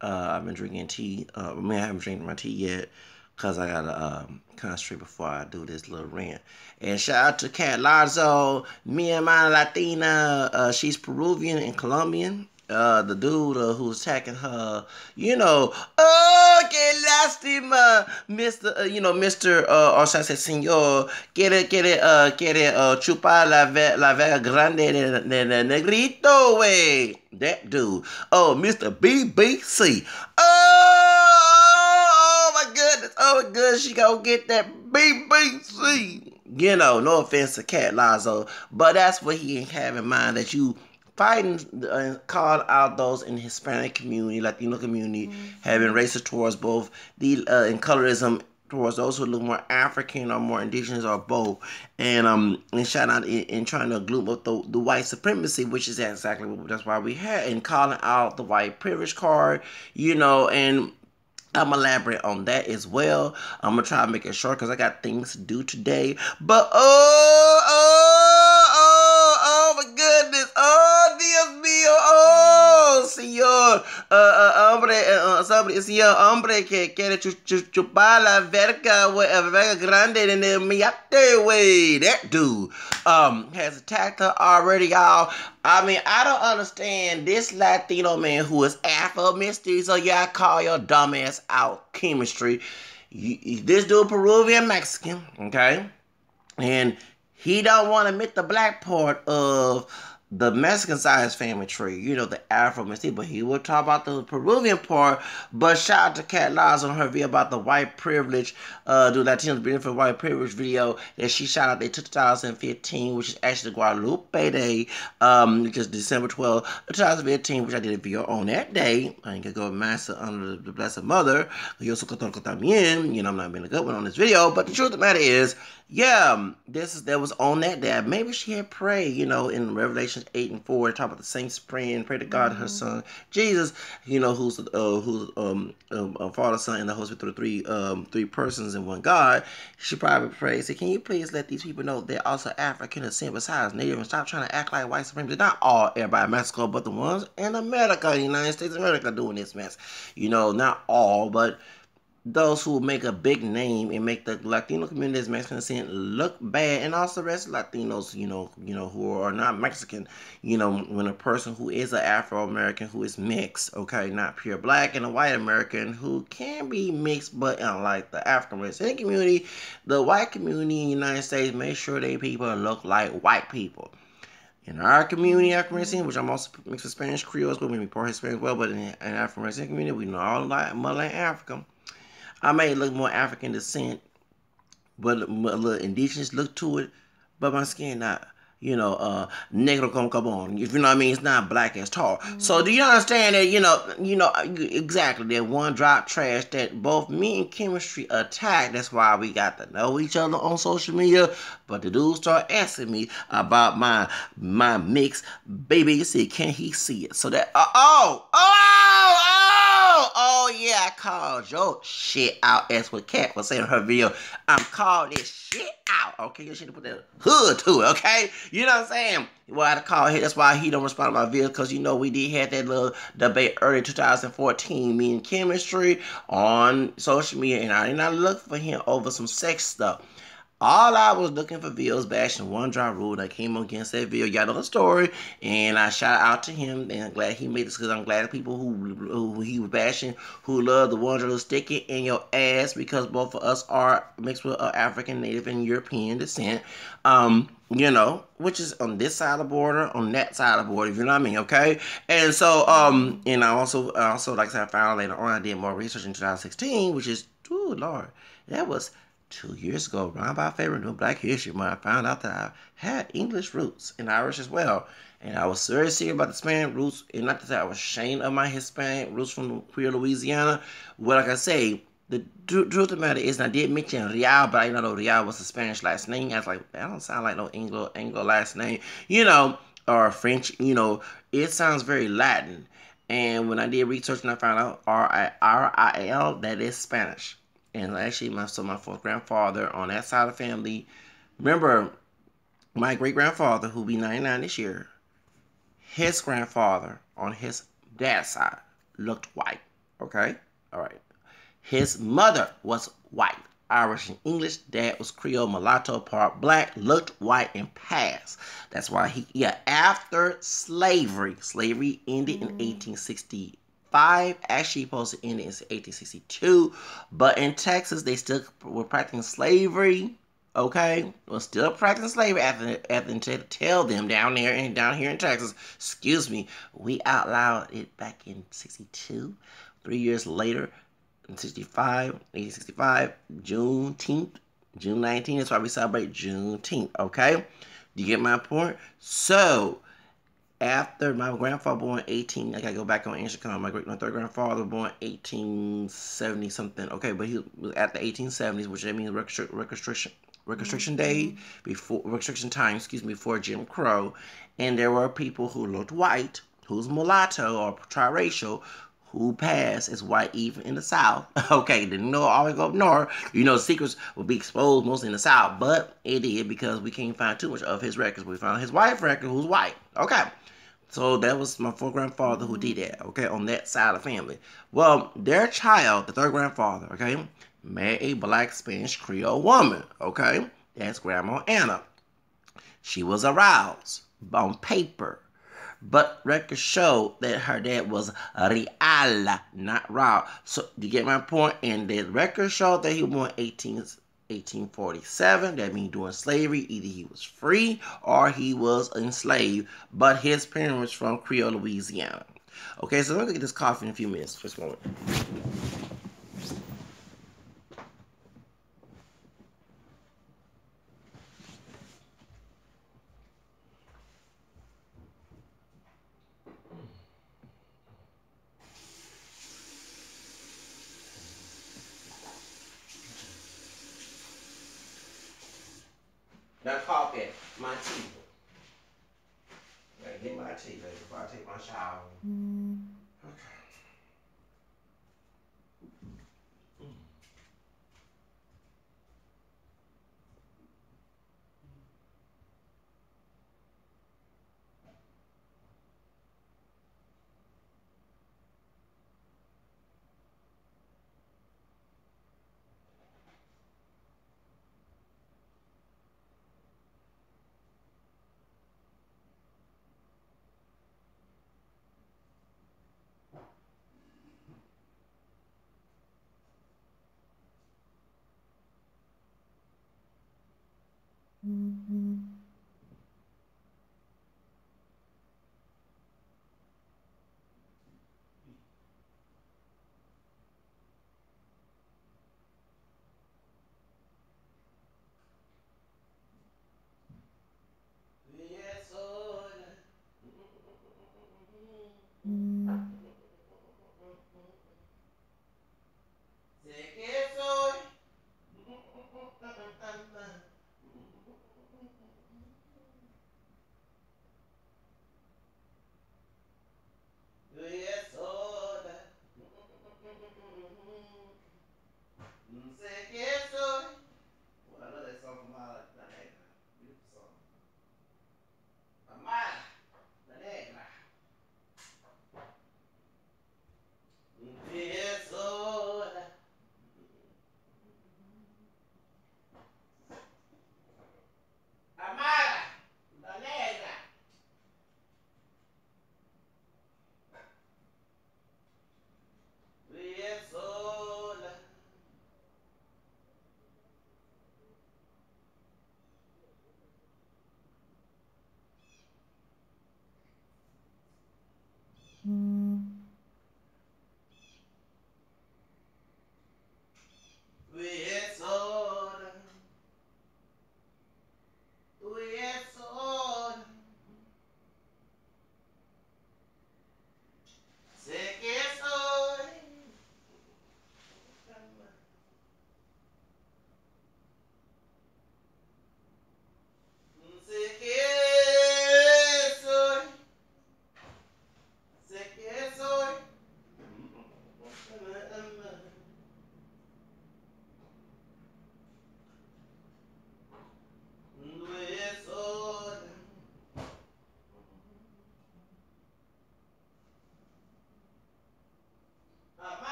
I've been drinking tea. I mean, I haven't drinking my tea yet because I gotta concentrate before I do this little rant. And shout out to Cat Lazo, me and my Latina. She's Peruvian and Colombian. The dude who's attacking her, oh, que lástima, Mr. Mr. Or should I say, Senor, chupar la vega grande de negrito, way. That dude. Oh, Mr. BBC. Oh my goodness. Oh my goodness. She gonna get that BBC. No offense to Cat Lazo, but that's what he have in mind, that you fighting and called out those in the Hispanic community, Latino community, having racist towards both and colorism towards those who look more African or more indigenous or both, and shout out in trying to glue up the white supremacy, which is exactly that's why we had, and calling out the white privilege card, and I'm gonna elaborate on that as well. I'm gonna try to make it short because I got things to do today. But oh my goodness, oh Dios mío, oh señor, señor hombre que quiere chupar la verga grande en el miyate way. That dude has attacked her already, y'all. I mean, I don't understand this Latino man who is Afro mystery, so y'all call your dumbass out chemistry. This dude Peruvian Mexican, okay? And he don't want to admit the black part of the Mexican side of his family tree, the Afro mystery, but he will talk about the Peruvian part. But shout out to Cat Lazo on her video about the white privilege, the Latinos being for white privilege video that she shot out there 2015, which is actually the Guadalupe Day, which is December 12th, 2015, which I did a video on that day. I ain't gonna go master under the Blessed Mother. Yo soy católico también. I'm not being a good one on this video, but the truth of the matter is, yeah, that was on that day. Maybe she had prayed, in Revelation 8:4, talk about the saints praying, pray to God, her son Jesus, who's Father, Son, and the Holy Spirit, three persons in one God. She probably prayed, say, can you please let these people know they're also African descent besides Native, and stop trying to act like white supremacists. Not all everybody in Mexico, but the ones in America, United States of America, doing this mess. Not all, but those who make a big name and make the Latino community as Mexican descent look bad, and also the rest of Latinos, who are not Mexican, when a person who is an Afro-American who is mixed, okay, not pure black, and a white American who can be mixed, but unlike the African-American community, the white community in the United States make sure they people look like white people. In our community, African-American, which I'm also mixed with Spanish Creoles, but we part Hispanic as well, but in the African-American community, we know all like motherland Africa. I may look more African descent, but a little indigenous look to it, but my skin not, negro con cabon. If you know what I mean, it's not black as tall. So do you understand that, exactly, that one drop trash that both me and chemistry attack? That's why we got to know each other on social media. But the dude start asking me about my mix. Baby, you see, can he see it? So that, oh yeah, I called your shit out. As what Kat was saying in her video. I'm calling this shit out. Okay, you should put that hood to it, okay? You know what I'm saying? Well, I had to call him. That's why he don't respond to my videos, because we did have that little debate early 2014, me and chemistry on social media, and I did not look for him over some sex stuff. All I was looking for videos bashing One Drop Rule. I came against that video. Y'all know the story. And I shout out to him. And I'm glad he made this, because I'm glad the people who he was bashing, who love the One Drop Rule, stick it in your ass, because both of us are mixed with African, Native, and European descent. Which is on this side of the border, on that side of the border, if you know what I mean, okay? And so, and I also, like I said, I found later on, I did more research in 2016, which is, oh Lord, that was 2 years ago, around my favorite new Black History Month. I found out that I had English roots and Irish as well. And I was very serious about the Hispanic roots, and not to say I was ashamed of my Hispanic roots from queer Louisiana. Well, like I say, the truth of the matter is, and I did mention Real, but I didn't know Real was a Spanish last name. I was like, that don't sound like no Anglo last name, or French, it sounds very Latin. And when I did research and I found out R-I-L, that is Spanish. And actually, my fourth grandfather on that side of the family, remember, my great-grandfather, who'll be 99 this year, his grandfather on his dad's side looked white. Okay? All right. His mother was white, Irish and English. Dad was Creole, mulatto, part black, looked white, and passed. That's why after slavery ended in 1865. Actually, supposed to end in 1862. But in Texas, they still were practicing slavery. Okay, was still practicing slavery after they tell them down here in Texas. Excuse me, we outlawed it back in '62. 3 years later, in 1865, Juneteenth, June 19th. That's why we celebrate Juneteenth. Okay, you get my point? So after my grandfather born 18, I gotta go back on ancient time. My third grandfather born 1870 something. Okay, but he was at the 1870s, which that means reconstruction day before reconstruction time. Excuse me, before Jim Crow, and there were people who looked white, who's mulatto or triracial, who passed as white even in the South. Okay, didn't know always go up north. You know, secrets would be exposed mostly in the South, but it did because we can't find too much of his records. We found his wife record, who's white. Okay. So that was my fourth grandfather who did that, okay, on that side of the family. Well, their child, the third grandfather, okay, married a black Spanish Creole woman, okay? That's Grandma Anna. She was aroused on paper, but records show that her dad was Real, not Raul. So you get my point? And the records show that he was born 1847. That means during slavery, either he was free or he was enslaved. But his parents was from Creole, Louisiana. Okay, so let me get this coffee in a few minutes. Just a moment. Not coffee, my tea. Gotta get my tea ready before I take my shower. Okay.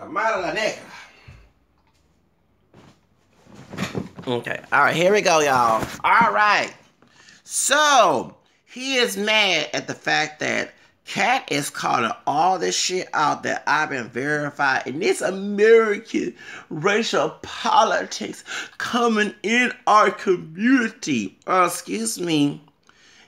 Amada la negra. Okay. All right. Here we go, y'all. All right. So he is mad at the fact that Cat is calling all this shit out that I've been verified, and this American racial politics coming in our community. Excuse me.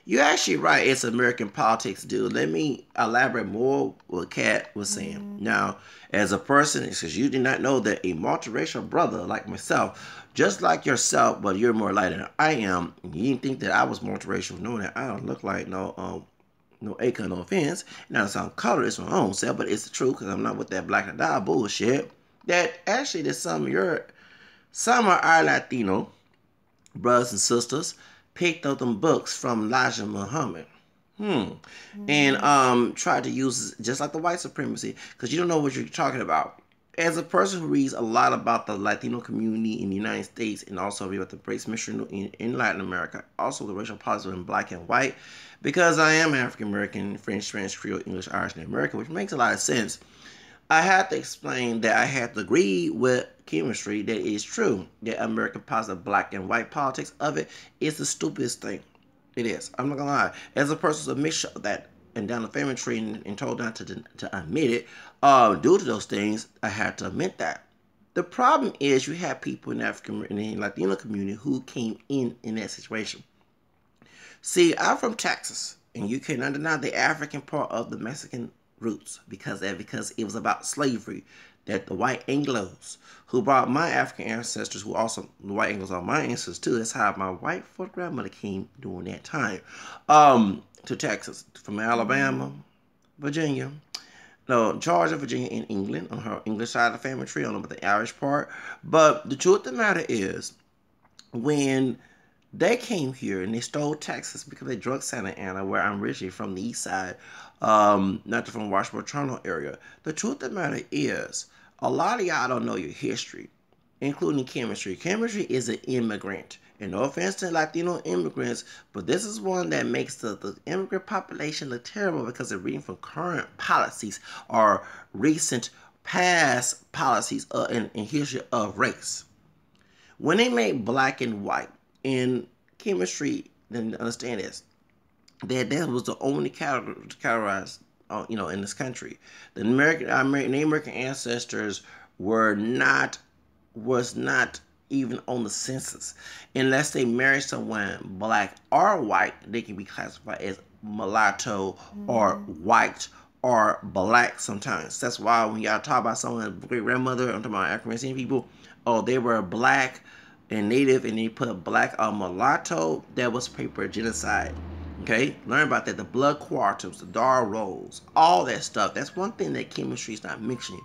You're actually right. It's American politics, dude. Let me elaborate more what Kat was saying. Now, as a person, because you did not know that a multiracial brother like myself, just like yourself, but you're more light than I am, you didn't think that I was multiracial, knowing that I don't look like no acre, no offense. Now, it sounds colorist my own self, but it's the truth because I'm not with that black and die bullshit. That actually, that some of our Latino brothers and sisters picked up them books from Elijah Muhammad. And tried to use it just like the white supremacy, because you don't know what you're talking about. As a person who reads a lot about the Latino community in the United States and also read about the race mixture in Latin America, also the racial politics in black and white, because I am African American, French, Spanish, Creole, English, Irish, and American, which makes a lot of sense. I had to explain that I had to agree with chemistry that it's true that American positive black and white politics of it is the stupidest thing. It is. I'm not gonna lie. As a person who's a mixture of that and down the family tree and told not to admit it, due to those things, I had to admit that. The problem is you have people in the African and the Latino community who came in that situation. See, I'm from Texas, and you cannot deny the African part of the Mexican roots because it was about slavery that the white Anglos who brought my African ancestors, who also the white Anglos are my ancestors too. That's how my white fourth grandmother came during that time to Texas from Alabama, Virginia, no, Georgia, Virginia, and England on her English side of the family tree. I don't know about the Irish part, but the truth of the matter is when they came here and they stole Texas because they drug Santa Ana, where I'm originally from the east side, not from Washington, Toronto area. The truth of the matter is, a lot of y'all don't know your history, including chemistry. Chemistry is an immigrant. And no offense to Latino immigrants, but this is one that makes the immigrant population look terrible because they're reading from current policies or recent past policies in history of race. When they made black and white in chemistry, then understand this, that was the only categorized, in this country. The American ancestors was not even on the census. Unless they married someone black or white, they can be classified as mulatto or white or black sometimes. That's why when y'all talk about someone's great grandmother, I'm talking about African American people, they were black and native and they put black or mulatto, that was paper genocide. Okay, learn about that. The blood quarters, the dar rolls, all that stuff. That's one thing that chemistry is not mixing.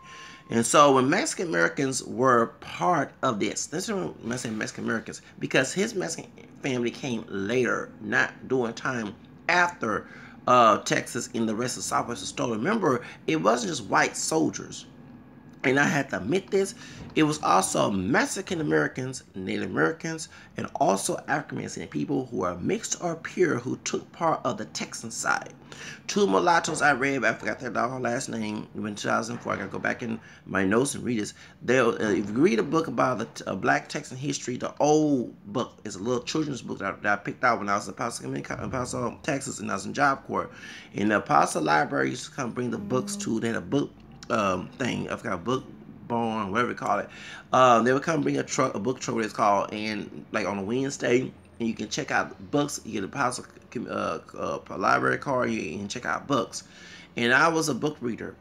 And so when Mexican Americans were part of this, that's what I'm saying Mexican Americans, because his Mexican family came later, not during time after Texas and the rest of Southwest was stolen. Remember, it wasn't just white soldiers. And I had to admit this, it was also Mexican Americans, Native Americans, and also African American people who are mixed or pure who took part of the Texan side. Two mulattoes I read, but I forgot their last name, in 2004. I gotta go back in my notes and read this. If you read a book about the Black Texan history, the old book is a little children's book that I picked out when I was in Apostle, Texas, and I was in Job Corps. And the Apostle Library used to come bring the books to, they had a book thing, I forgot, book barn, whatever you call it. They would come bring a book truck, it's called, and like on a Wednesday, and you can check out books. You get a Apostle library card, you can check out books. And I was a book reader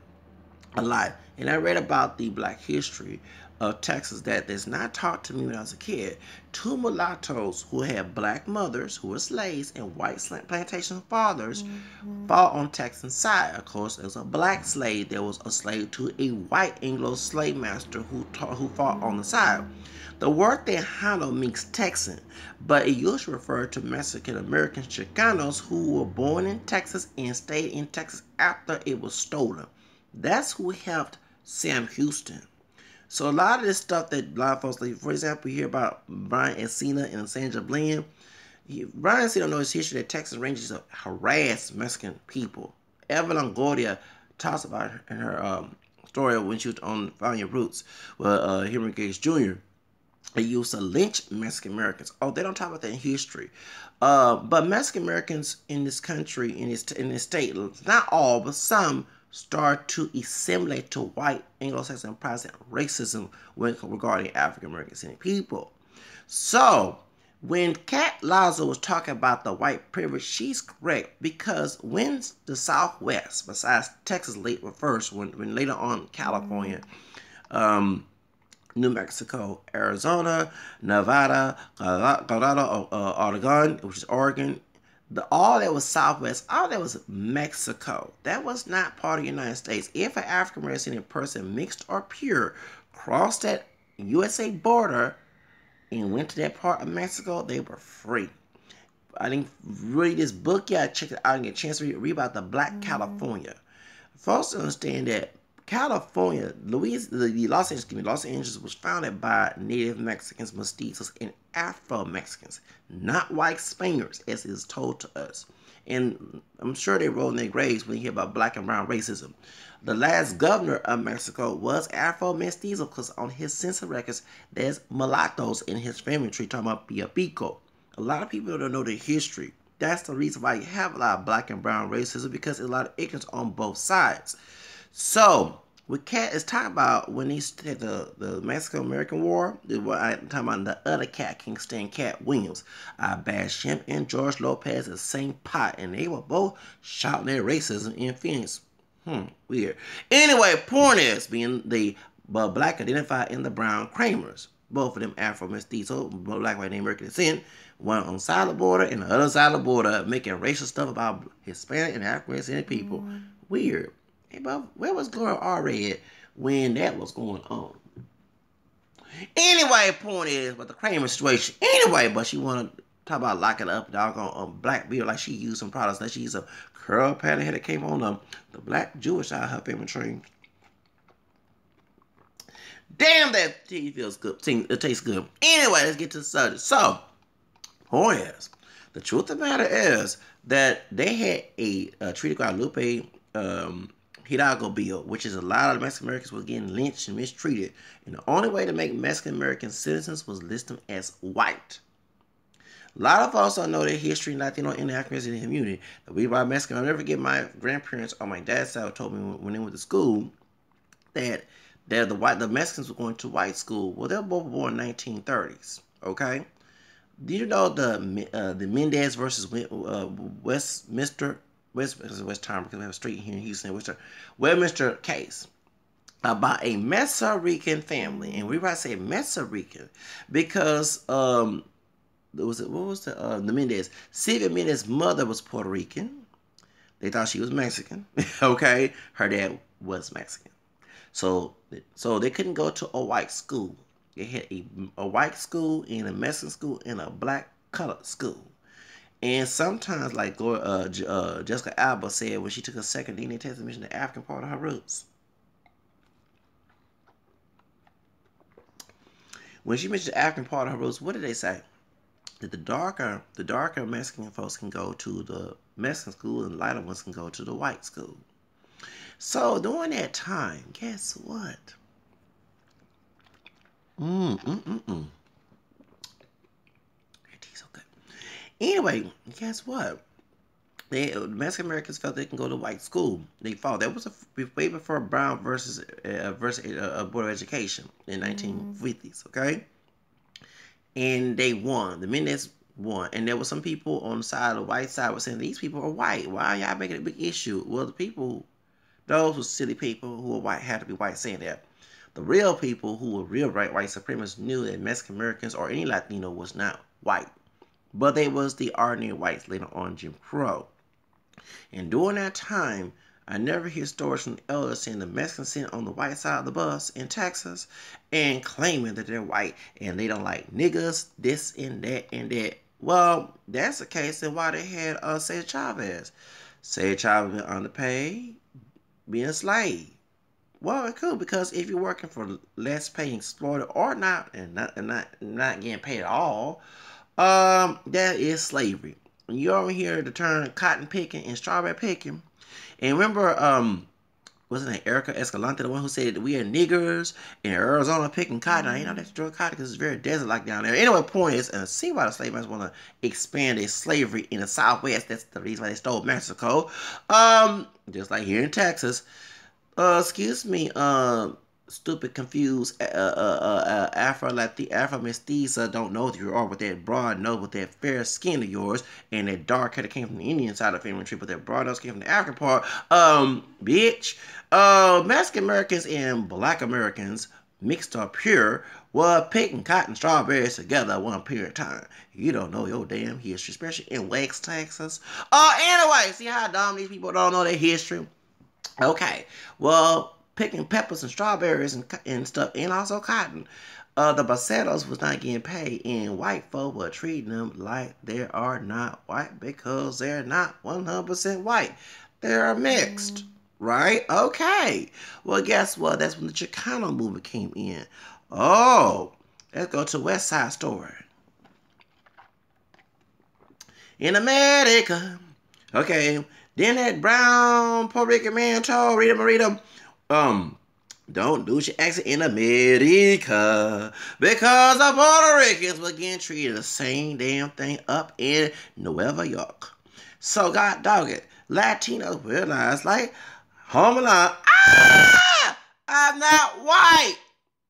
a lot, and I read about the black history of Texas that is not taught to me when I was a kid. Two mulattoes who had black mothers who were slaves and white plantation fathers fought on Texan side. Of course, there was a black slave that was a slave to a white Anglo slave master who fought on the side. The word Tejano means Texan, but it usually referred to Mexican American Chicanos who were born in Texas and stayed in Texas after it was stolen. That's who helped Sam Houston. So a lot of this stuff that a lot of folks, like, for example, you hear about Brian Encina and Sandra Bland. Brian Encina knows his history that Texas Rangers harassed Mexican people. Eva Longoria talks about in her story when she was on Find Your Roots with Henry Gates Jr. They used to lynch Mexican Americans. Oh, they don't talk about that in history. But Mexican Americans in this country, in this state, not all, but some, start to assimilate to white Anglo-Saxon Protestant racism when regarding African Americans and people. So, when Kat Lazo was talking about the white privilege, she's correct, because when the Southwest, besides Texas late first, when later on California, New Mexico, Arizona, Nevada, Colorado, Oregon, which is Oregon, all that was Southwest, all that was Mexico. That was not part of the United States. If an African American person, mixed or pure, crossed that USA border and went to that part of Mexico, they were free. I didn't read this book yet. I checked it out and get a chance to read about the Black California. Folks understand that California, Los Angeles was founded by Native Mexicans, mestizos, and Afro-Mexicans, not white Spaniards, as is told to us. And I'm sure they roll in their graves when you hear about black and brown racism. The last governor of Mexico was Afro-Mestizo, because on his census records, there's mulattoes in his family tree, talking about Pia Pico. A lot of people don't know the history. That's the reason why you have a lot of black and brown racism, because there's a lot of ignorance on both sides. So, what Kat is talking about when he had the Mexican-American War, I'm talking about the other Cat, King Stan Cat Williams. I bashed him and George Lopez in the same pot, and they were both shouting their racism in Phoenix. Weird. Anyway, point is, being the black identified in the brown Kramers. Both of them Afro-Mestizo, black, white, and American descent. One on the side of the border and the other side of the border, making racial stuff about Hispanic and African people. Weird. Hey, but where was Gloria already at when that was going on? Anyway, point is, but the Kramer situation. Anyway, but she want to talk about locking up doggone black people, like she used some products, like she used a curl pattern hair that came on the black Jewish side of her family tree. Damn, that tea feels good. It tastes good. Anyway, let's get to the subject. So, point is, the truth of the matter is that they had a treaty called Lupe Hidalgo bill, which is a lot of Mexican Americans were getting lynched and mistreated. And the only way to make Mexican American citizens was list them as white. A lot of us don't know their history in Latino and African community. We by Mexican, I'll never forget my grandparents on my dad's side told me when they went to school that the Mexicans were going to white school. Well, they were both born in 1930s. Okay. Did you know the Mendez versus Westminster? West Time, because we have a street here in Houston, Westminster case about a Meso-Rican family, and we might say Meso-Rican because the Mendez. Sylvia Mendez's mother was Puerto Rican. They thought she was Mexican. Okay, her dad was Mexican, so they couldn't go to a white school. They had a white school and a Mexican school and a black colored school. And sometimes, like Jessica Alba said when she took a second DNA test and mentioned the African part of her roots. When she mentioned the African part of her roots, what did they say? That the darker Mexican folks can go to the Mexican school and the lighter ones can go to the white school. So during that time, guess what? Anyway, guess what? Mexican Americans felt they can go to white school. They fought. That was way before Brown versus Board of Education in 1950s. Okay, and they won. The Mendez won, and there were some people on the side, the white side, were saying these people are white. Why are y'all making a big issue? Well, the people, those were silly people who were white, had to be white saying that. The real people who were real white supremacists knew that Mexican Americans or any Latino was not white. But they was the ordinary whites later on Jim Crow. And during that time, I never hear stories from elders saying the Mexicans sitting on the white side of the bus in Texas and claiming that they're white and they don't like niggas, this and that and that. Well, that's the case, then why they had Cesar Chavez. Cesar Chavez been underpaid, being a slave. Well, it could, because if you're working for less pay, exploited or not, and not getting paid at all, that is slavery. You over here the term cotton picking and strawberry picking. And remember, wasn't it Erica Escalante, the one who said that we are niggers in Arizona picking cotton? I ain't know that's drug cotton because it's very desert-like down there. Anyway, point is, and see why the slave masters want to expand their slavery in the Southwest. That's the reason why they stole Mexico. Just like here in Texas. Excuse me, stupid, confused, Afro Mestiza don't know who you are with that broad nose, with that fair skin of yours, and that dark hair that came from the Indian side of the family tree, but that broad nose came from the African part. Bitch. Mexican Americans and Black Americans mixed up pure were picking cotton strawberries together at one period of time. You don't know your damn history, especially in West Texas. Anyway, see how dumb these people don't know their history? Okay, well, picking peppers and strawberries and stuff, and also cotton, the Baseros was not getting paid, and white folk were treating them like they are not white because they're not 100% white. They're mixed, right? Okay. Well, guess what? That's when the Chicano movement came in. Oh, let's go to West Side Story. In America. Okay. Then that brown Puerto Rican man told Rita Morita, don't do your accent in America because the Puerto Ricans were getting treated the same damn thing up in Nueva York. So, God dog it, Latinos realized, like, home alone, I'm not white.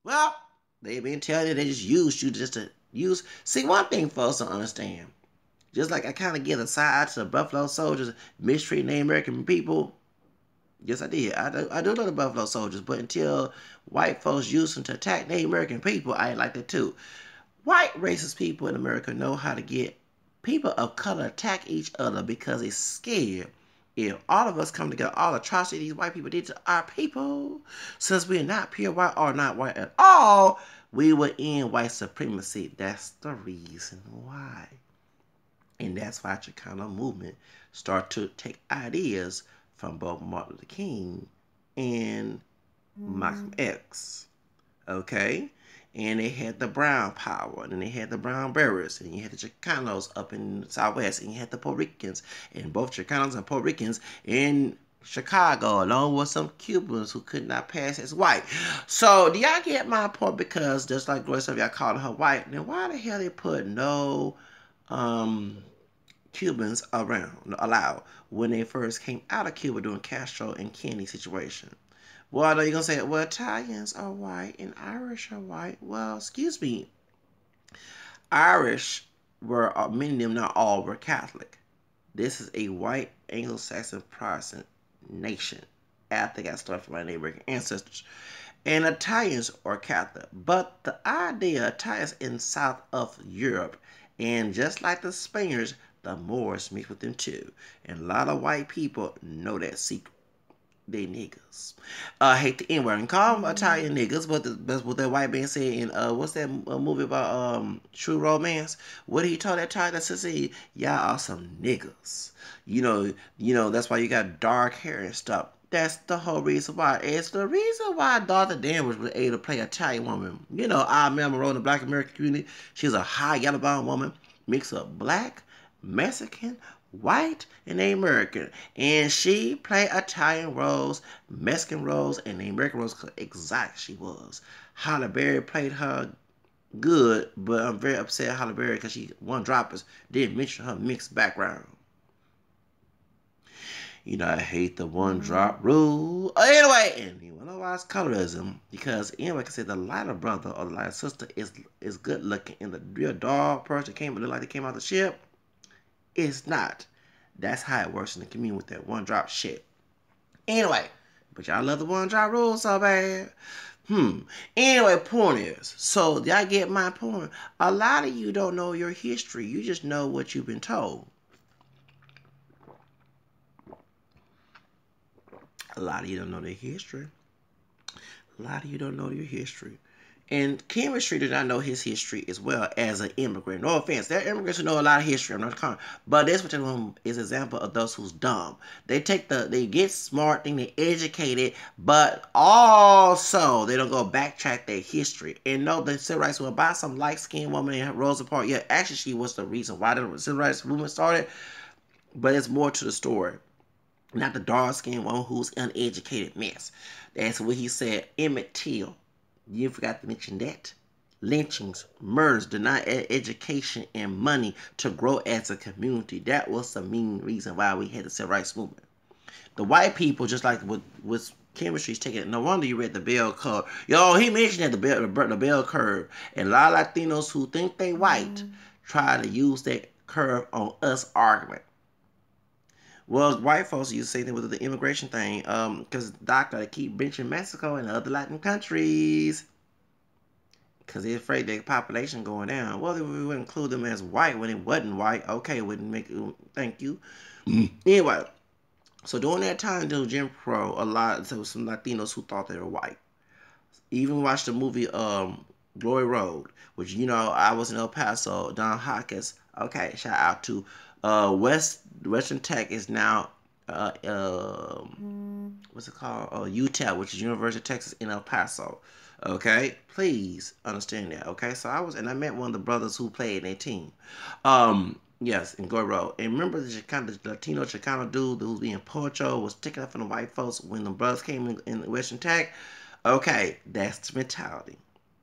Well, they've been telling you they just used you just to use. See, one thing folks don't understand. Just like I kind of give a side to the Buffalo Soldiers mistreating Native American people. Yes, I did. I do know the Buffalo Soldiers, but until white folks used them to attack Native American people, I ain't like that too. White racist people in America know how to get people of color attack each other because they're scared. If all of us come together, all atrocities these white people did to our people, since we're not pure white or not white at all, we will end white supremacy. That's the reason why. And that's why the Chicano movement started to take ideas from both Martin Luther King and Malcolm X. Okay? And they had the brown power, and then they had the brown bearers, and you had the Chicanos up in the Southwest, and you had the Puerto Ricans, and both Chicanos and Puerto Ricans in Chicago, along with some Cubans who could not pass as white. So, do y'all get my point? Because just like Gloria said, y'all called her white, then why the hell they put no Cubans allowed when they first came out of Cuba during Castro and Kennedy situation? Well, I know you're going to say, well, Italians are white and Irish are white. Well, excuse me. Irish were, many of them, not all, were Catholic. This is a white Anglo-Saxon Protestant nation after they got started from my neighboring ancestors. And Italians are Catholic. But the idea, Italians in south of Europe, and just like the Spaniards, the Moors mixed with them too. And a lot of white people know that secret. They niggas. I hate the N-word and call them Italian niggas, but that's what that white man said in what's that movie about True Romance? What did he told that Italian sister? Y'all are some niggas. You know that's why you got dark hair and stuff. That's the whole reason why. It's the reason why Dr. Danvers was able to play an Italian woman. You know, I remember in the Black American community, she's a high yellow bone woman, mix up black, Mexican, white, and American. And she played Italian roles, Mexican roles, and the American roles exact she was. Halle Berry played her good, but I'm very upset at Halle Berry because she one-droppers didn't mention her mixed background. You know, I hate the one-drop rule. Anyway, and you want to watch colorism because anyway, I can say the lighter brother or the lighter sister is good looking, and the real dog person came look like they came out the ship. It's not. That's how it works in the community with that one-drop shit. Anyway, but y'all love the one-drop rule so bad. Anyway, point is, so y'all get my point. A lot of you don't know your history. You just know what you've been told. A lot of you don't know their history. A lot of you don't know your history. And chemistry did not know his history as well as an immigrant. No offense. There are immigrants who know a lot of history. I'm not calling. But this particular is an example of those who's dumb. They get smart, then they educated, but also they don't go backtrack their history. And know the civil rights were about some light-skinned woman in Rosa Parks. Yeah, actually she was the reason why the civil rights movement started. But it's more to the story. not the dark-skinned one who's uneducated mess. That's what he said. Emmett Till. You forgot to mention that. Lynchings, murders, deny education and money to grow as a community. That was the main reason why we had the civil rights movement. The white people, just like with chemistry's taking it. No wonder you read the bell curve. Yo, he mentioned that the bell curve. And a lot of Latinos who think they white try to use that curve on us argument. Well, white folks use the same thing with the immigration thing, because doctor they keep benching Mexico and other Latin countries, because they're afraid their population going down. Well, we would include them as white when it wasn't white. Okay, wouldn't make. Thank you. Anyway, so during that time, during Jim Crow, there was some Latinos who thought they were white. Even watched the movie Glory Road, which I was in El Paso. Don Hawkins. Okay, shout out to Western Tech is now what's it called? UTEP, which is University of Texas in El Paso. Okay, please understand that. Okay, so I met one of the brothers who played in a team. Yes, in Glory Road. And remember the Latino Chicano dude who was being pocho was sticking up for the white folks when the brothers came in Western Tech? Okay, that's the mentality.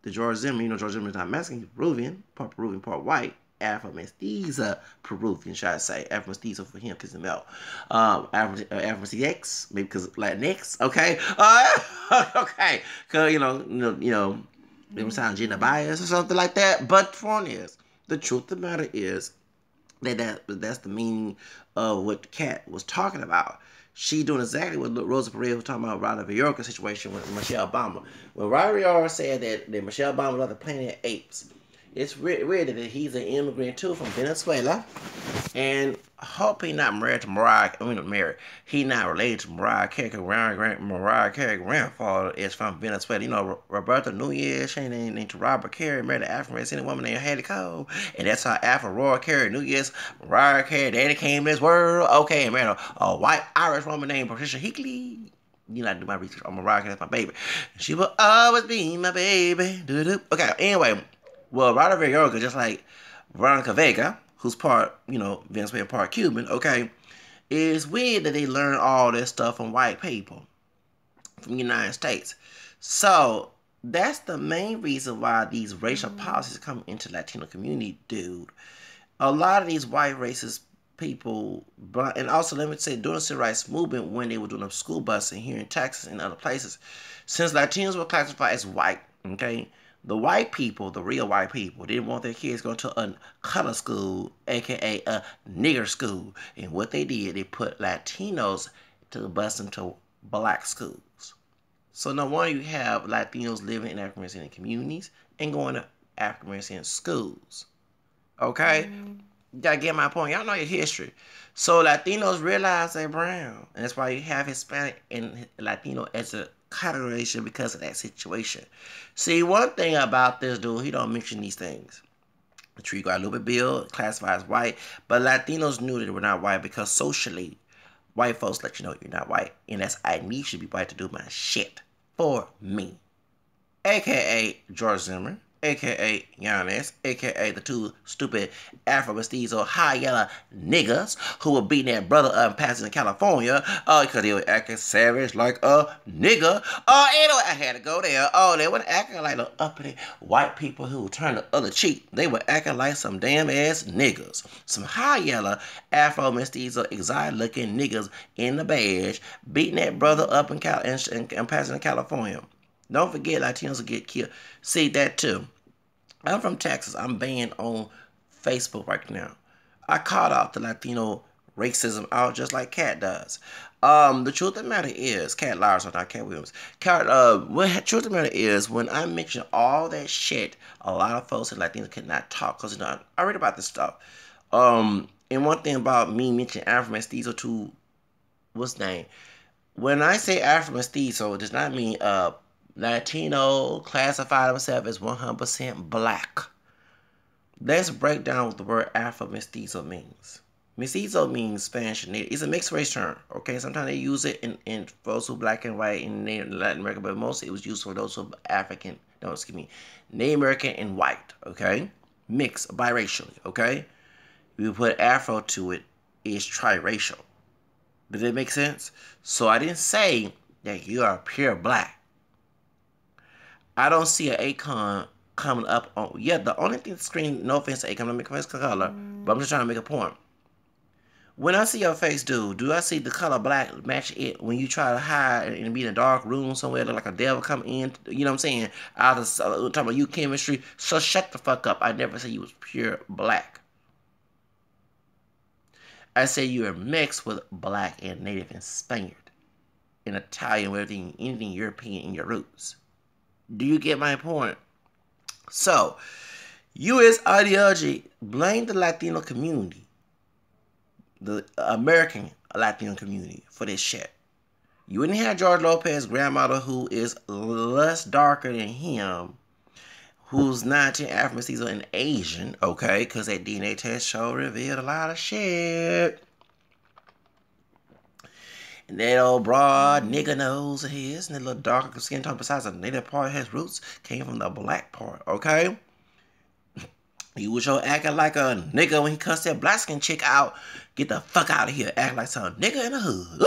The George Zimmerman, George Zimmerman's not Mexican, he's Peruvian, part white. Afro-Mestiza Peruvian, should I say. Afro-Mestiza for him because of milk. Afro-Mestiz, maybe because Latinx, okay? Okay. Because, it was sound gender bias or something like that. But the point is, the truth of the matter is that's the meaning of what Kat was talking about. She doing exactly what Rosa Perez was talking about Rada Villorca's situation with Michelle Obama. When Rada Villorca said that Michelle Obama was like the Planet Apes, it's weird that he's an immigrant too from Venezuela, and I hope he not married to Mariah. He not related to Mariah Carey. Mariah Carey's grandfather is from Venezuela. Roberto Nunez, she ain't named to Robert Carey, married an Afro-American woman named Hattie Cole, and that's how Afro Carey Nunez, Mariah Carey, daddy came to this world. Okay, and married a white Irish woman named Patricia Higley. I do my research on Mariah Carey. That's my baby. She will always be my baby. Okay, anyway. Well, Rada Villorca, just like Veronica Vega, who's part, Venezuelan, part Cuban, okay, it's weird that they learn all this stuff from white people from the United States. So that's the main reason why these racial policies come into Latino community, dude. A lot of these white racist people, and also let me say, during the civil rights movement, when they were doing the school busing here in Texas and other places, since Latinos were classified as white, okay, the white people, the real white people, didn't want their kids going to a color school, aka a nigger school. And what they did, they put Latinos to bus them to black schools. So no wonder you have Latinos living in African American communities and going to African American schools. Okay? You gotta get my point. Y'all know your history. So Latinos realize they're brown. And that's why you have Hispanic and Latino as a categorization because of that situation. See, one thing about this dude, he don't mention these things. The tree got a little bit built, classified as white, but Latinos knew that they were not white because socially, white folks let you know you're not white, and that's I need you to be white to do my shit for me. AKA George Zimmerman, a.k.a. Giannis, a.k.a. the two stupid Afro-Mestizo high yellow niggas who were beating their brother up and passing in California because they were acting savage like a nigga. Anyway, I had to go there. They weren't acting like the uppity white people who turned the other cheek. They were acting like some damn ass niggas. Some high yellow Afro-Mestizo exotic looking niggas in the badge beating that brother up and passing in California. Don't forget, Latinos will get killed. See that too. I'm from Texas. I'm banned on Facebook right now. I called out the Latino racism out just like Kat does. The truth of the matter is, Kat Larson, not Kat Williams. The truth of the matter is, when I mention all that shit, a lot of folks in Latinos cannot talk because I read about this stuff. And one thing about me mentioning Afro-Mestizo to what's the name? When I say Afro-Mestizo, it does not mean Latino classify themselves as 100% black. Let's break down what the word Afro-Mestizo means. Mestizo means Spanish and Native. It's a mixed race term, okay? Sometimes they use it in those who are black and white in Latin America, but mostly it was used for those who are Native American and white, okay? Mixed, biracially, okay? If we put Afro to it, it's triracial. Does that make sense? So I didn't say that you are pure black. I don't see an Akon coming up on. Yeah, the only thing screen, no offense to Akon, let me confess color, but I'm just trying to make a point. When I see your face, dude, do I see the color black match it when you try to hide and be in a dark room somewhere, look like a devil come in? You know what I'm saying? Out of talking about you chemistry. So shut the fuck up. I never said you was pure black. I said you were mixed with black and native and Spaniard and Italian, everything, anything European in your roots. Do you get my point? So, U.S. ideology blame the Latino community, the American Latino community, for this shit. You wouldn't have George Lopez's grandmother, who is less darker than him, who's 19 African mestizo and Asian, okay? Because that DNA test show revealed a lot of shit. And that old broad nigga nose of his, and that little darker skin tone besides the native part of his roots came from the black part, okay? He was your acting like a nigga when he cussed that black skin chick out. Get the fuck out of here. Act like some nigga in the hood.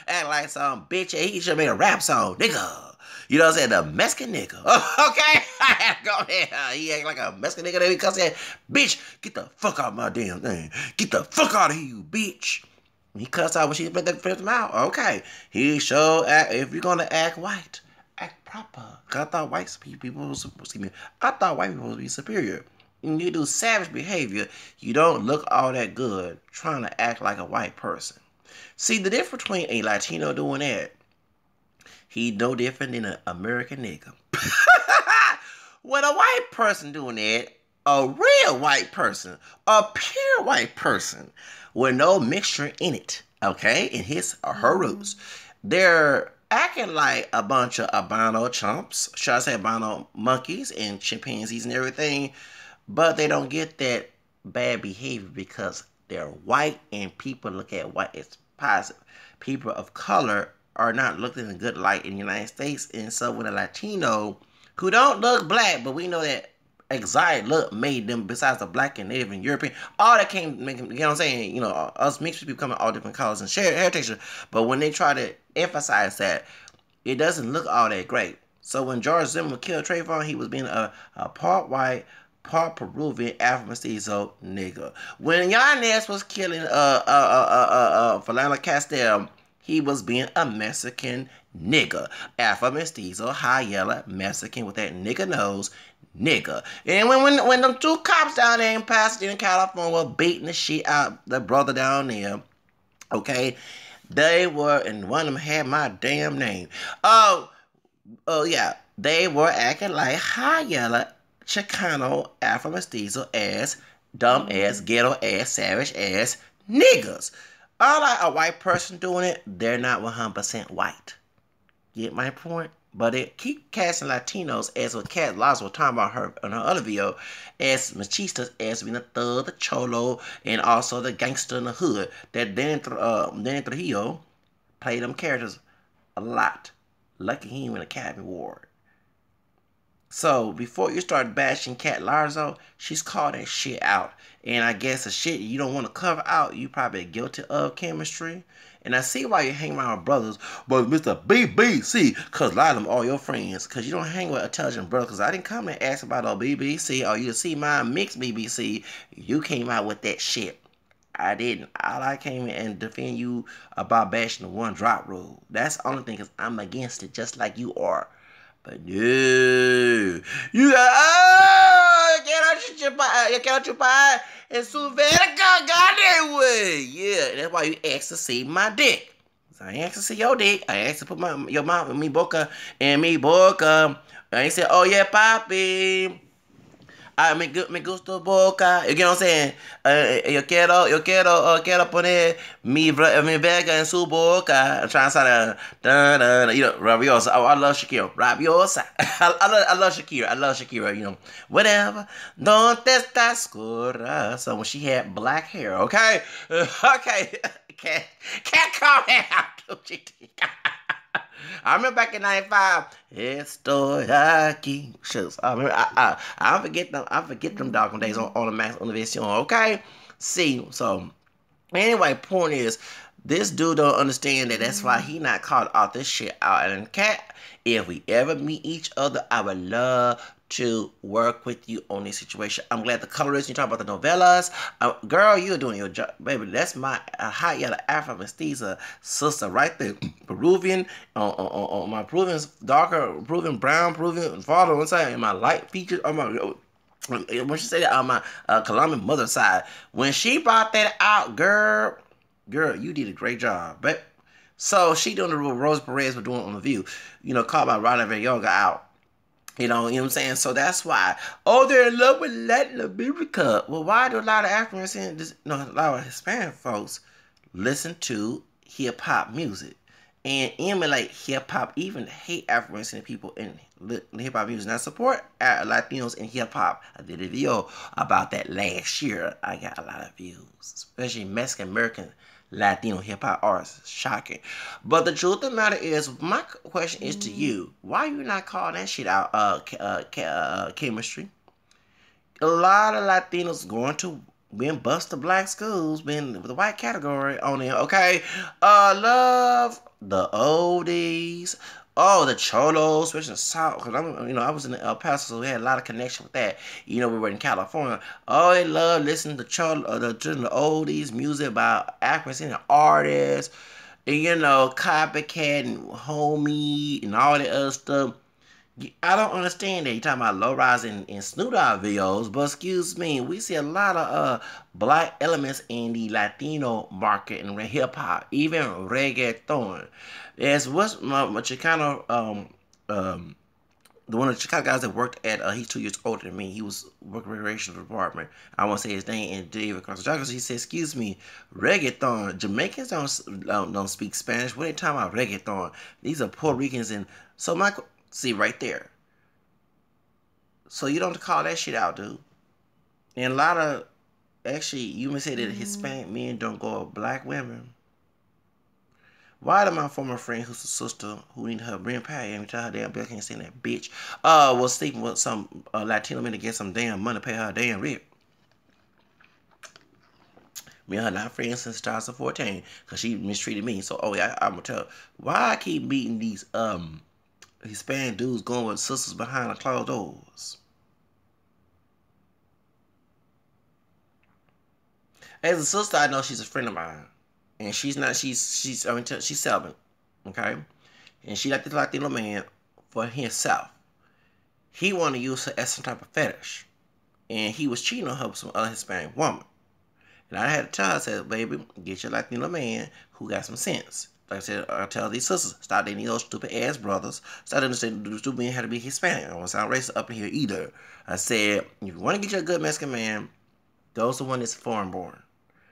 Act like some bitch. He should have made a rap song. Nigga. You know what I'm saying? The Mexican nigga. Okay? Go ahead. He act like a Mexican nigga. Then he cussed that bitch. Get the fuck out of my damn thing. Get the fuck out of here, you bitch. He cussed out when she put that fifth mouth. Okay. He showed if you're gonna act white, act proper. Cause I thought white people was, excuse me, I thought white people would be superior. When you do savage behavior, you don't look all that good trying to act like a white person. See, the difference between a Latino doing that, he no different than an American nigga. When a white person doing that, a real white person, a pure white person, with no mixture in it, okay, in his or her roots, they're acting like a bunch of albino chumps, should I say albino monkeys and chimpanzees and everything, but they don't get that bad behavior because they're white and people look at white as positive. People of color are not looked in a good light in the United States, and so when a Latino who don't look black, but we know that exotic look made them, besides the black and native and European, all that came, you know what I'm saying, you know, us mixed people come in all different colors and share heritage, but when they try to emphasize that, it doesn't look all that great. So when George Zimmerman killed Trayvon, he was being a part white, part Peruvian, Afro mestizo nigga. When Yanez was killing Philando Castile, he was being a Mexican nigga. Afro mestizo, high yellow, Mexican with that nigga nose, nigga. And when them two cops down there in Pasadena, California were beating the shit out the brother down there, okay, they were, and one of them had my damn name. Oh yeah, they were acting like high yellow, Chicano, Afro mestizo ass, dumb ass, ghetto ass, savage ass niggas. Unlike a white person doing it, they're not 100% white. Get my point? But they keep casting Latinos, as what Lazo was talking about her on her other video, as machistas, as being the thug, the cholo, and also the gangster in the hood. That Danny Trujillo played them characters a lot. Lucky he didn't win an Academy Award. So, before you start bashing Cat Lazo, she's called that shit out. And I guess the shit you don't want to cover out, you probably guilty of chemistry. And I see why you hang around with brothers, but Mr. BBC, because a lot of them are your friends. Because you don't hang with intelligent brothers. Because I didn't come and ask about a BBC, or you see my mixed BBC. You came out with that shit. I didn't. All I came in and defend you about bashing the one drop rule. That's the only thing, because I'm against it, just like you are. But no, you got, you can't chupar en su verga goddamn way. Yeah, that's why you asked to see my dick. So I ain't asked to see your dick. I asked to put your mouth in mi boca, and mi boca. I ain't said, oh yeah, papi. Me gusta boca. You know what I'm saying? Yo quiero poner mi verga en su boca. I'm trying to sound you know, rabiosa. Oh, I love Shakira. Rabiosa. I love Shakira. I love Shakira, you know. Whatever. Donde está oscura. So when she had black hair, okay? Okay. Can't call that out. I remember back in 95, estoy aquí. Shucks. I remember, I forget them doggone days on the Max Univision, okay? See, so Anyway, point is, this dude don't understand that. That's why he not called all this shit out. And cat, if we ever meet each other, I would love to work with you on this situation. I'm glad the colorist, you talk about the novellas. Girl, you're doing your job, baby. That's my hot yellow Afro mestiza sister right there. Peruvian, on my Peruvian darker, Peruvian brown, Peruvian father one side, and my light features on my. When she said that on my Colombian mother side, when she brought that out, girl, you did a great job. But so she doing the Rose Perez was doing on the View, called my Ronald Yoga out. You know what I'm saying? So that's why. Oh, they're in love with Latin America. Well, why do a lot of Africans and a lot of Hispanic folks listen to hip hop music and emulate hip hop, even hate African American people in hip hop music? Now support Latinos in hip hop. I did a video about that last year. I got a lot of views, especially Mexican American Latino hip hop artists. Shocking. But the truth of the matter is, my question is to you: why you not calling that shit out? Chemistry. A lot of Latinos going to being bused to black schools, being with the white category on it. Okay, love the oldies. Oh, the cholos, especially the South, because I was in El Paso, so we had a lot of connection with that. We were in California. Oh, they love listening to the oldies music about African artists, and copycat and homie and all that other stuff. I don't understand that. You're talking about low rise and Snoop Dogg videos, but excuse me, we see a lot of black elements in the Latino market and hip hop, even reggaeton. As what's my Chicano the one of the Chicago guys that worked at he's 2 years older than me. He was working recreational department. I won't say his name, and David Carlos. He said, "Excuse me, reggaeton. Jamaicans don't speak Spanish. What are they talking about reggaeton? These are Puerto Ricans." And so see right there. So you don't call that shit out, dude. And a lot of actually, you may say that Hispanic men don't go with black women. Why did my former friend, who's a sister, who need her rent pay, and tell her damn bill can't stand that bitch, was sleeping with some Latino man to get some damn money to pay her damn rent? Me and her not friends since 2014, because she mistreated me. So, I'm gonna tell her, why I keep meeting these Hispanic dudes going with sisters behind the closed doors? As a sister, I know she's a friend of mine. And she's celibate, okay? And she like this Latino man for himself. He wanted to use her as some type of fetish. And he was cheating on her with some other Hispanic woman. And I had to tell her, I said, baby, get your Latino man who got some sense. Like I said, I tell these sisters, stop dating those stupid ass brothers. Stop understanding the stupid men had to be Hispanic. I don't want to sound racist up in here either. I said, if you want to get you a good Mexican man, those are the one that's foreign born.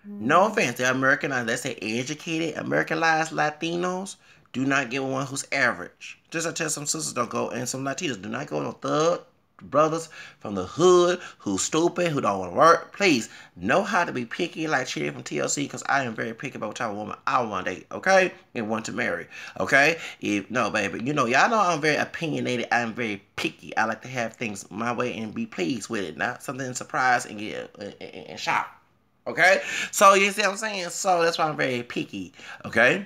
No offense, they're Americanized, let's say educated, Americanized Latinos do not get one who's average. Just I tell some sisters don't go, and some Latinos do not go no thug brothers from the hood who's stupid, who don't want to work. Please know how to be picky like Chidi from TLC, because I am very picky about what type of woman I want to date, okay? And want to marry, okay? No, baby, y'all know I'm very opinionated. I'm very picky. I like to have things my way and be pleased with it, not something surprise and get and shock. Okay? So, you see what I'm saying? So, that's why I'm very picky. Okay?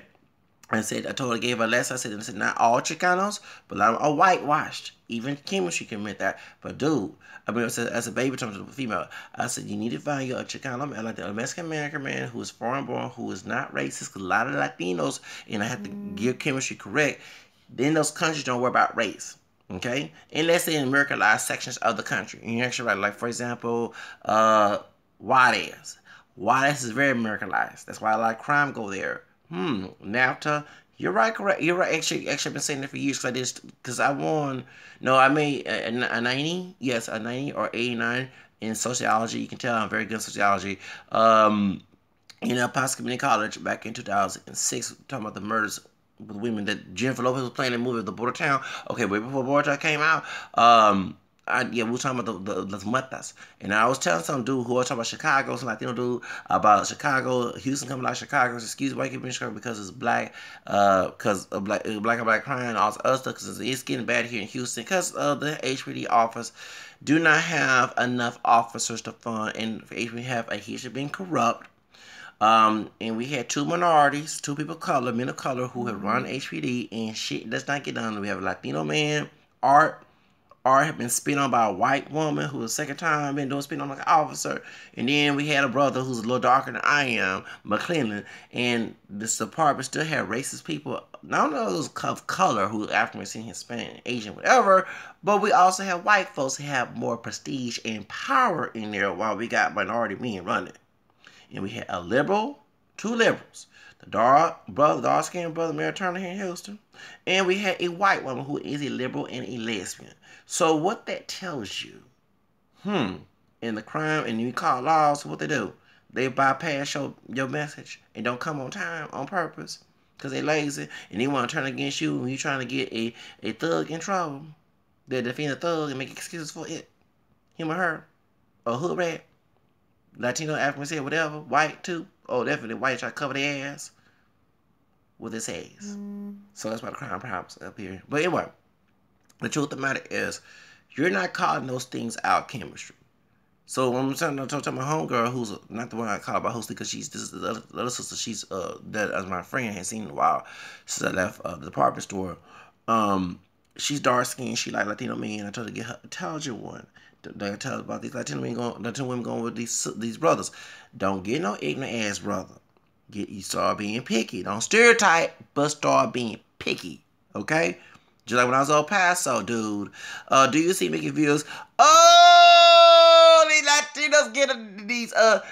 I told her, gave her a lesson. I said, not all Chicanos, but a lot of them are whitewashed. Even chemistry can admit that. But, dude, as a baby talking to the female, I said, you need to find you a Chicano man, like a Mexican American man who is foreign born, who is not racist, because a lot of Latinos, and I have to give chemistry correct, then those countries don't worry about race. Okay? Unless they're in Americanized sections of the country. And you're actually right. Like, for example, Juarez. Juarez is very Americanized. That's why a lot of crime go there. NAFTA. You're right, correct. You're right. Actually, I've been saying that for years because I won. No, I made a 90. Yes, a 90 or 89 in sociology. You can tell I'm very good at sociology. In El Paso Community College back in 2006, talking about the murders with women that Jennifer Lopez was playing in the movie The Border Town. Okay, way before Border Town came out. We were talking about the muertas. And I was telling some dude who was talking about Chicago, some Latino dude, about Chicago, Houston coming out of Chicago. Excuse white people in Chicago because it's black, because of black and black crime and all this other stuff, because it's getting bad here in Houston, because the HPD office do not have enough officers to fund, and HPD have a history of being corrupt. And we had two minorities, two people of color, men of color who have run HPD, and shit does not get done. We have a Latino man, Art. Art had been spit on by a white woman who was second time been doing spit on like an officer. And then we had a brother who's a little darker than I am, McClellan. And this department still had racist people, not only those of color who African, Hispanic, Asian, whatever, but we also have white folks who have more prestige and power in there while we got minority men running. And we had a liberal, two liberals. The dark-skinned brother, Mary Turner here in Houston. And we had a white woman who is a liberal and a lesbian. So what that tells you, in the crime, and you call laws, what they do? They bypass your message and don't come on time on purpose because they lazy and they want to turn against you when you're trying to get a thug in trouble. They defend a thug and make excuses for it. Him or her. Or hood rat. Latino, African, say whatever. White too. Oh, definitely white try to cover their ass with his ass. So that's why the crime problems up here. But anyway, the truth of the matter is, you're not calling those things out chemistry. So when I'm talking to my homegirl, who's not the one I call about hostly, because this is the other sister. She's that as my friend had seen in a while since I left the department store. She's dark skinned. She like Latino men. I told her to get her intelligent one. They tell her about these Latino women going with these brothers. Don't get no ignorant ass brother. You start being picky. Don't stereotype, but start being picky. Okay? Just like when I was El Paso, dude. Do you see Mickey views? Oh, these Latinos get these other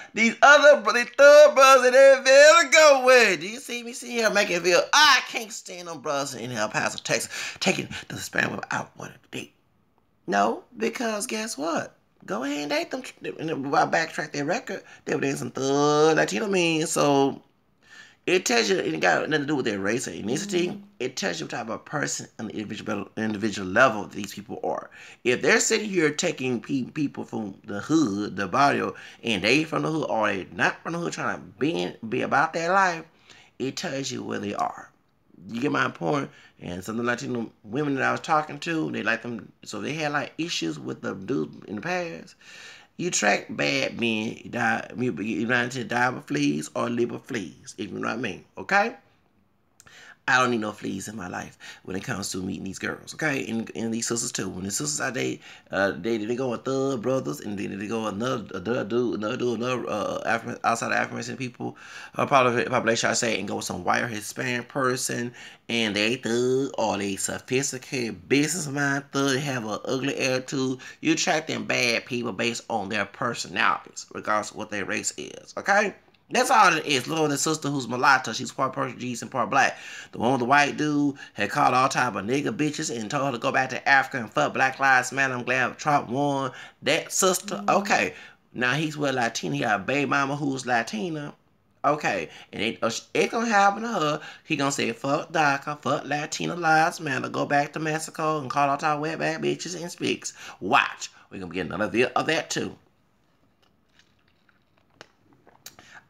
third brothers and they're very go with. Do you see me see here making feel? I can't stand them brothers in El Paso, Texas, taking the Hispanic women out one date. No, because guess what? Go ahead and date them. And while backtrack their record, they were dating some thug Latino men. So it tells you, it ain't got nothing to do with their race or ethnicity. It tells you what type of person on the individual level these people are. If they're sitting here taking people from the hood, the barrio, and they from the hood, or they not from the hood trying to be about their life, it tells you where they are. You get my point? And some of the Latino women that I was talking to, they like them, so they had like issues with the dudes in the past. You track bad men, you run into die with fleas or live with fleas, if you know what I mean, okay? I don't need no fleas in my life when it comes to meeting these girls, okay? And these sisters too. When the sisters out they go with thug brothers, and then they go with another dude, outside of African people, population I say, and go with some white or Hispanic person, and they thug or they sophisticated businessman thug, they have an ugly attitude. You track them bad people based on their personalities, regardless of what their race is, okay? That's all it is. Look at the sister who's mulatto. She's part Portuguese and part black. The one with the white dude had called all type of nigga bitches and told her to go back to Africa and fuck Black Lives Matter. I'm glad Trump won. That sister, okay. Now he's with Latina. He got a baby mama who's Latina. Okay. And it gonna happen to her. He gonna say, fuck DACA, fuck Latina Lives Matter. Go back to Mexico and call all type of wetback bitches and speaks. Watch. We're gonna get another video of that too.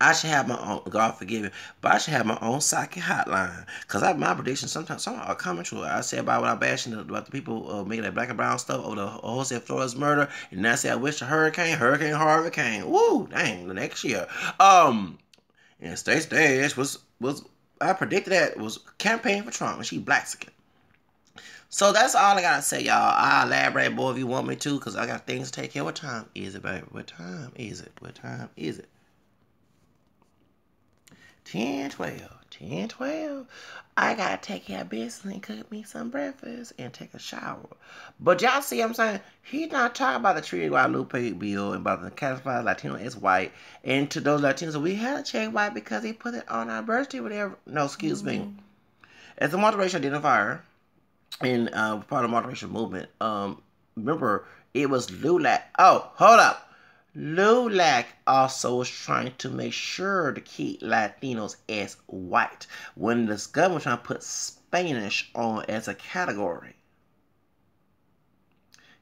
I should have my own, God forgive me, but I should have my own psychic hotline. Because my predictions sometimes are coming true. I say about when I'm bashing about the people making that black and brown stuff over the Jose Flores murder. And I say I wish a Hurricane Harvey came. Woo, dang, the next year. And Stacey Dash was I predicted that was campaign for Trump, and she Blaxican. So that's all I gotta say, y'all. I'll elaborate more if you want me to, because I got things to take care of. What time is it, baby? What time is it? What time is it? 10:12. I gotta take care of business and cook me some breakfast and take a shower. But y'all see what I'm saying? He's not talking about the Trinity Guadalupe bill and about the classified Latino as white. And to those Latinos, we had to check white because he put it on our birth certificate. No, excuse me. As a multiracial identifier and part of the multiracial movement, remember, it was LULAC. Oh, hold up. LULAC also was trying to make sure to keep Latinos as white when the government was trying to put Spanish on as a category.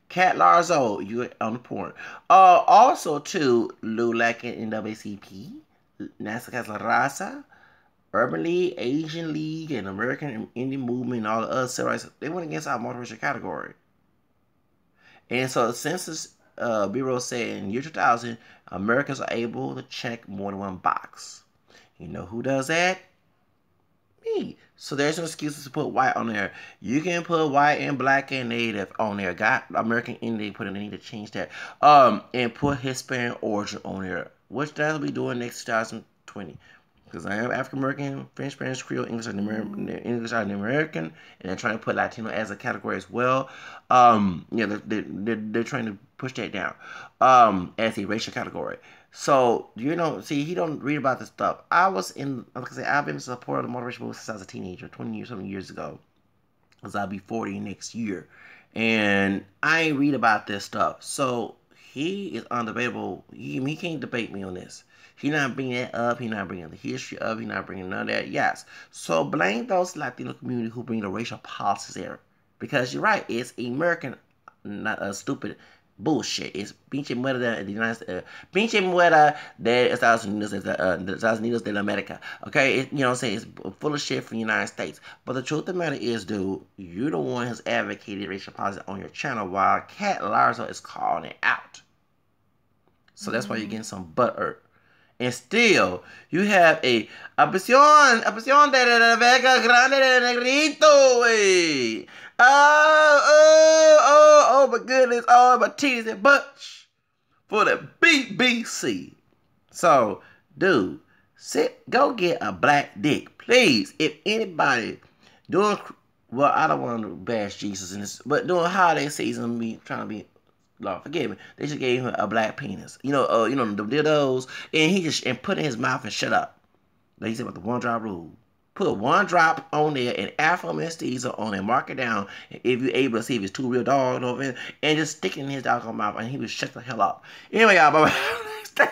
Cat Lazo, you on the point. Also, too, LULAC and NAACP, National Casa Raza, Urban League, Asian League, and American Indian Movement, and all the other civil rights, they went against our multiracial category. And so the Census Bureau said in year 2000, Americans are able to check more than one box. You know who does that? Me. So there's no excuses to put white on there. You can put white and black and native on there. Got American Indian put in. They need to change that. And put Hispanic origin on there, which that'll be doing next 2020. Because I am African American, French, Spanish, Creole, English, and American, and they're trying to put Latino as a category as well. Yeah, they're trying to push that down as a racial category. So see, he don't read about this stuff. Like I said, I've been a supporter of the motivation movement since I was a teenager, 20 years, something years ago. Cause I'll be 40 next year, and I ain't read about this stuff. So he is undebatable. He can't debate me on this. He not bringing that up. He not bringing the history up. He not bringing none of that. Yes. So blame those Latino community who bring the racial politics there, because you're right. It's American, not a stupid bullshit. It's pinche muerda de United States. Pinche muerda de Estados Unidos, Estados Unidos de la America. Okay, you know what I'm saying? It's full of shit from the United States. But the truth of the matter is, dude, you're the one who's advocated racial politics on your channel while Cat Lazo is calling it out. So that's why you're getting some butt hurt. And still, you have a presión de la Vega Grande de Negrito, wey. Oh, my goodness. Oh, my titties and butch for the BBC. So, dude, go get a black dick, please. If anybody doing, well, I don't want to bash Jesus in this, but doing holiday season, me trying to be, Lord forgive me, they just gave him a black penis. The dildos, and he just put it in his mouth and shut up. Like he said about the 1-drop rule. Put 1 drop on there and Afro anesthesia on it, mark it down. If you're able to see if it's 2 real dogs over it, and just stick it in his doggone mouth, and he would shut the hell up. Anyway, y'all, bye bye.